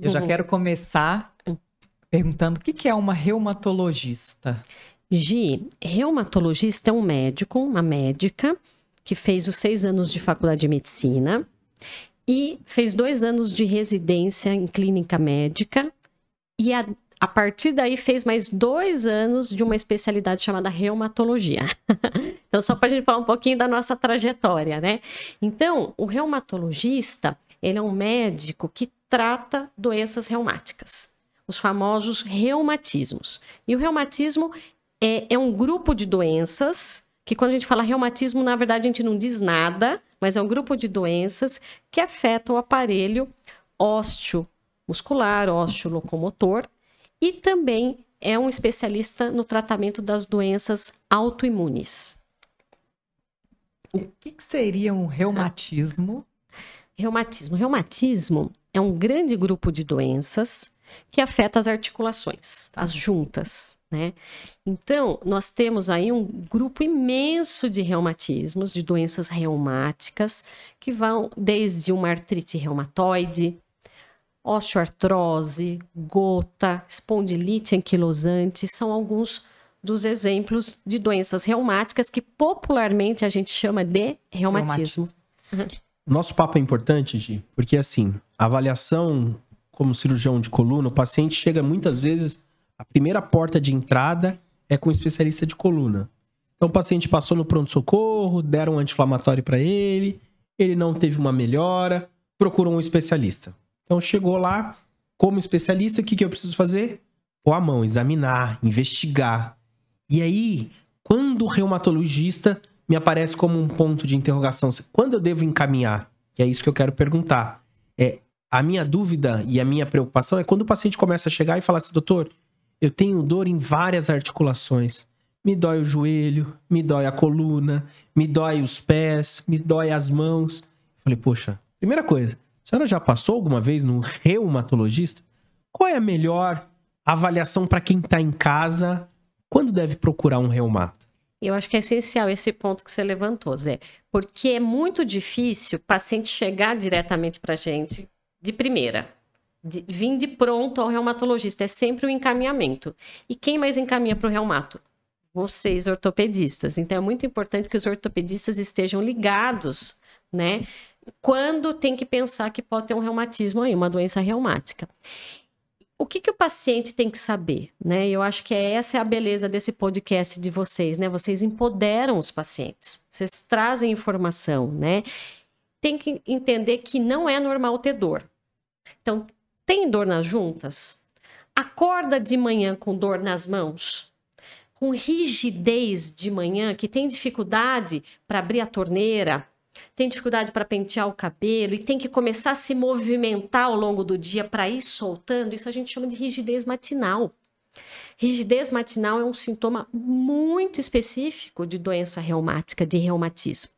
Eu já quero começar perguntando o que é uma reumatologista? Gi, reumatologista é um médico, uma médica, que fez os 6 anos de faculdade de medicina e fez 2 anos de residência em clínica médica e a partir daí fez mais 2 anos de uma especialidade chamada reumatologia. Então, só para a gente falar um pouquinho da nossa trajetória, né? Então, o reumatologista, ele é um médico que trata doenças reumáticas, os famosos reumatismos. E o reumatismo é um grupo de doenças que, quando a gente fala reumatismo, na verdade a gente não diz nada, mas é um grupo de doenças que afetam o aparelho osteomuscular, osteolocomotor, e também é um especialista no tratamento das doenças autoimunes. O que seria um reumatismo? Reumatismo é um grande grupo de doenças que afeta as articulações, as juntas, né? Então, nós temos aí um grupo imenso de reumatismos, de doenças reumáticas, que vão desde uma artrite reumatoide, osteoartrose, gota, espondilite anquilosante, são alguns dos exemplos de doenças reumáticas que popularmente a gente chama de reumatismo. Nosso papo é importante, Gi, porque assim, a avaliação como cirurgião de coluna, o paciente chega muitas vezes, a primeira porta de entrada é com um especialista de coluna. Então o paciente passou no pronto-socorro, deram um anti-inflamatório para ele não teve uma melhora, procurou um especialista. Então chegou lá, como especialista, o que eu preciso fazer? Pôr a mão, examinar, investigar. E aí, quando o reumatologista me aparece como um ponto de interrogação, quando eu devo encaminhar? Que é isso que eu quero perguntar. A minha dúvida e a minha preocupação é quando o paciente começa a chegar e falar assim, doutor, eu tenho dor em várias articulações. Me dói o joelho, me dói a coluna, me dói os pés, me dói as mãos. Eu falei, poxa, primeira coisa, a senhora já passou alguma vez no reumatologista? Qual é a melhor avaliação para quem está em casa? Quando deve procurar um reumato? Eu acho que é essencial esse ponto que você levantou, Zé. Porque é muito difícil o paciente chegar diretamente para a gente de primeira. Vir de pronto ao reumatologista. É sempre o encaminhamento. E quem mais encaminha para o reumato? Vocês, ortopedistas. Então, é muito importante que os ortopedistas estejam ligados, né? Quando tem que pensar que pode ter um reumatismo aí, uma doença reumática. O que o paciente tem que saber, né? Eu acho que essa é a beleza desse podcast de vocês, né? Vocês empoderam os pacientes, vocês trazem informação, né? Tem que entender que não é normal ter dor. Então, tem dor nas juntas? Acorda de manhã com dor nas mãos? Com rigidez de manhã, que tem dificuldade para abrir a torneira, tem dificuldade para pentear o cabelo e tem que começar a se movimentar ao longo do dia para ir soltando, isso a gente chama de rigidez matinal. Rigidez matinal é um sintoma muito específico de doença reumática, de reumatismo.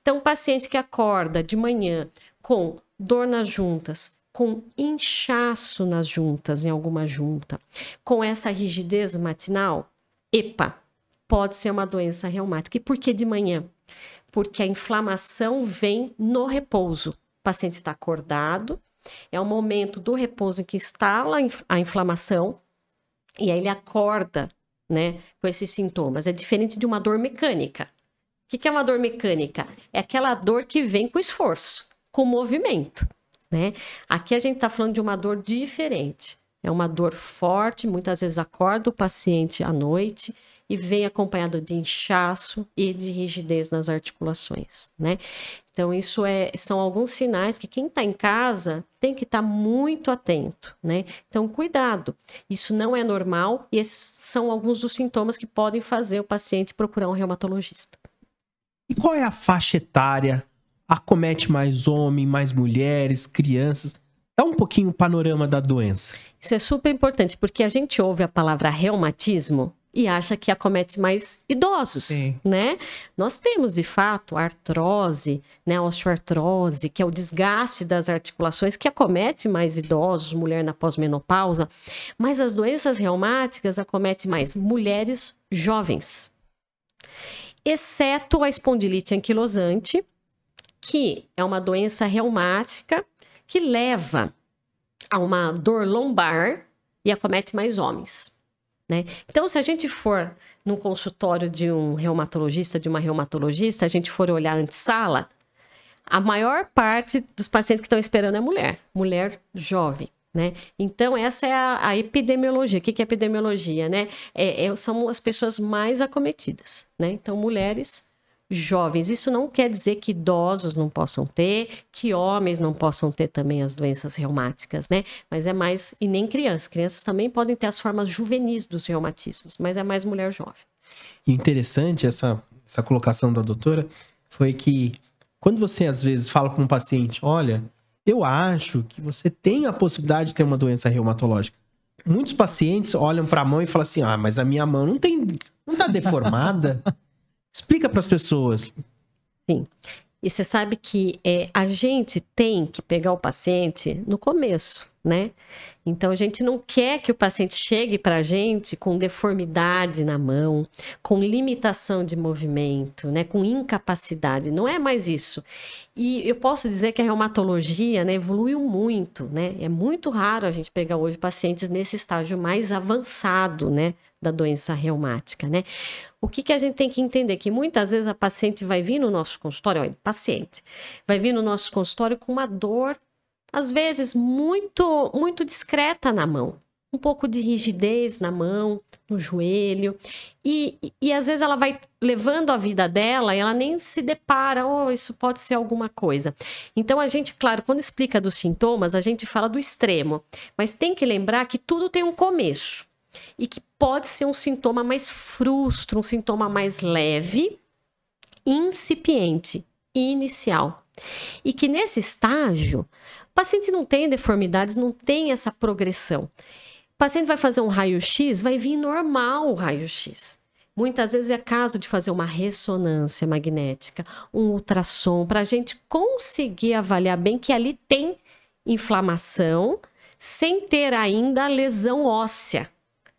Então, o paciente que acorda de manhã com dor nas juntas, com inchaço nas juntas, em alguma junta, com essa rigidez matinal, pode ser uma doença reumática. E por que de manhã? Porque a inflamação vem no repouso. O paciente está acordado, é o momento do repouso em que instala a inflamação e aí ele acorda, né, com esses sintomas. É diferente de uma dor mecânica. O que é uma dor mecânica? É aquela dor que vem com esforço, com movimento, né? Aqui a gente está falando de uma dor diferente. É uma dor forte, muitas vezes acorda o paciente à noite e vem acompanhado de inchaço e de rigidez nas articulações, né? Então, isso são alguns sinais que quem está em casa tem que estar muito atento, né? Então, cuidado. Isso não é normal e esses são alguns dos sintomas que podem fazer o paciente procurar um reumatologista. E qual é a faixa etária? Acomete mais homens, mais mulheres, crianças? Dá um pouquinho o panorama da doença. Isso é super importante, porque a gente ouve a palavra reumatismo e acha que acomete mais idosos, Sim. Né? Nós temos, de fato, artrose, né, osteoartrose, que é o desgaste das articulações, que acomete mais idosos, mulher na pós-menopausa, mas as doenças reumáticas acometem mais mulheres jovens, exceto a espondilite anquilosante, que é uma doença reumática que leva a uma dor lombar e acomete mais homens, né? Então, se a gente for num consultório de um reumatologista, de uma reumatologista, a gente for olhar antessala, a maior parte dos pacientes que estão esperando é mulher jovem, né? Então, essa é a epidemiologia. O que é epidemiologia, né? São as pessoas mais acometidas, né? Então, mulheres jovens. Isso não quer dizer que idosos não possam ter, que homens não possam ter também as doenças reumáticas, né? Mas é mais... E nem crianças. Crianças também podem ter as formas juvenis dos reumatismos, mas é mais mulher jovem. Interessante essa colocação da doutora foi que quando você às vezes fala para um paciente, olha, eu acho que você tem a possibilidade de ter uma doença reumatológica. Muitos pacientes olham para a mão e falam assim, mas a minha mão não tá deformada. Explica para as pessoas. Sim. E você sabe que a gente tem que pegar o paciente no começo, né? Então, a gente não quer que o paciente chegue para a gente com deformidade na mão, com limitação de movimento, né? Com incapacidade. Não é mais isso. E eu posso dizer que a reumatologia, né, evoluiu muito, né? É muito raro a gente pegar hoje pacientes nesse estágio mais avançado, né, da doença reumática, né? O que a gente tem que entender? Que muitas vezes a paciente vai vir no nosso consultório, vai vir no nosso consultório com uma dor, às vezes, muito, muito discreta na mão. Um pouco de rigidez na mão, no joelho. E às vezes ela vai levando a vida dela e ela nem se depara, isso pode ser alguma coisa. Então a gente, claro, quando explica dos sintomas, a gente fala do extremo. Mas tem que lembrar que tudo tem um começo. E que pode ser um sintoma mais frustro, um sintoma mais leve, incipiente, inicial. E que nesse estágio, o paciente não tem deformidades, não tem essa progressão. O paciente vai fazer um raio-x, vai vir normal o raio-x. Muitas vezes é caso de fazer uma ressonância magnética, um ultrassom, para a gente conseguir avaliar bem que ali tem inflamação, sem ter ainda lesão óssea.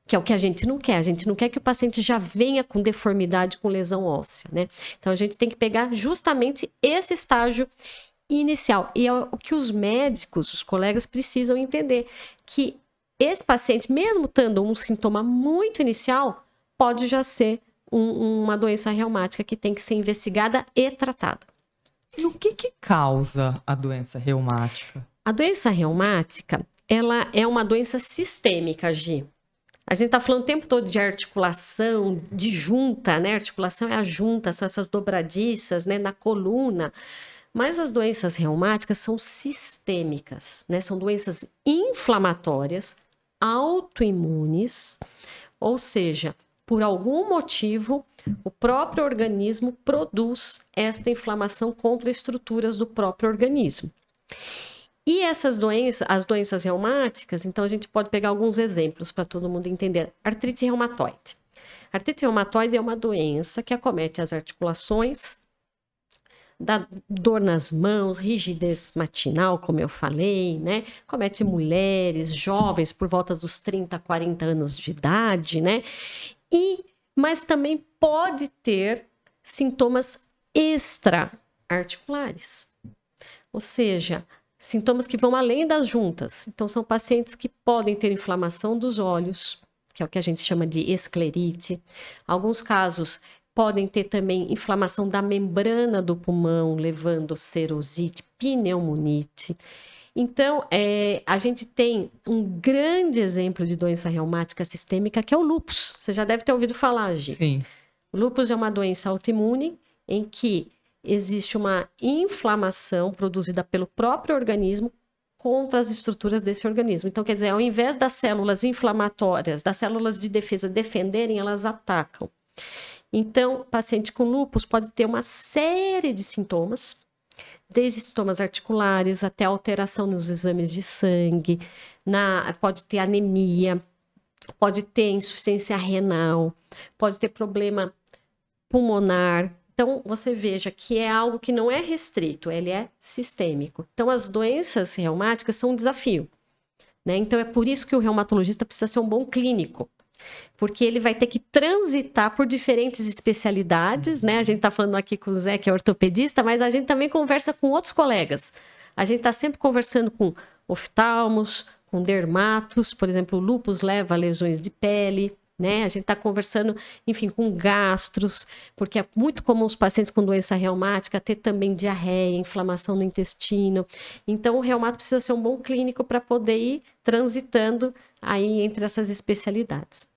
Que é o que a gente não quer. A gente não quer que o paciente já venha com deformidade, com lesão óssea, né? Então, a gente tem que pegar justamente esse estágio inicial. E é o que os médicos, os colegas, precisam entender. Que esse paciente, mesmo tendo um sintoma muito inicial, pode já ser uma doença reumática que tem que ser investigada e tratada. E o que causa a doença reumática? A doença reumática, ela é uma doença sistêmica, Gi. A gente está falando o tempo todo de articulação, de junta, né? Articulação é a junta, são essas dobradiças, né, na coluna. Mas as doenças reumáticas são sistêmicas, né? São doenças inflamatórias, autoimunes, ou seja, por algum motivo, o próprio organismo produz esta inflamação contra estruturas do próprio organismo. E essas doenças, as doenças reumáticas, então a gente pode pegar alguns exemplos para todo mundo entender. Artrite reumatoide. Artrite reumatoide é uma doença que acomete as articulações, dá dor nas mãos, rigidez matinal, como eu falei, né? Comete mulheres, jovens, por volta dos 30, 40 anos de idade, né? Mas também pode ter sintomas extra-articulares. Ou seja, sintomas que vão além das juntas. Então, são pacientes que podem ter inflamação dos olhos, que é o que a gente chama de esclerite. Alguns casos podem ter também inflamação da membrana do pulmão, levando serosite, pneumonite. Então, a gente tem um grande exemplo de doença reumática sistêmica, que é o lúpus. Você já deve ter ouvido falar, Gi. Sim. O lúpus é uma doença autoimune em que existe uma inflamação produzida pelo próprio organismo contra as estruturas desse organismo. Então, quer dizer, ao invés das células inflamatórias, das células de defesa defenderem, elas atacam. Então, o paciente com lúpus pode ter uma série de sintomas, desde sintomas articulares até alteração nos exames de sangue, pode ter anemia, pode ter insuficiência renal, pode ter problema pulmonar. Então, você veja que é algo que não é restrito, ele é sistêmico. Então, as doenças reumáticas são um desafio, né? Então, é por isso que o reumatologista precisa ser um bom clínico, porque ele vai ter que transitar por diferentes especialidades, né? A gente está falando aqui com o Zé, que é ortopedista, mas a gente também conversa com outros colegas. A gente está sempre conversando com oftalmos, com dermatos, por exemplo, o lúpus leva a lesões de pele, né? A gente está conversando, enfim, com gastros, porque é muito comum os pacientes com doença reumática ter também diarreia, inflamação no intestino. Então, o reumato precisa ser um bom clínico para poder ir transitando aí entre essas especialidades.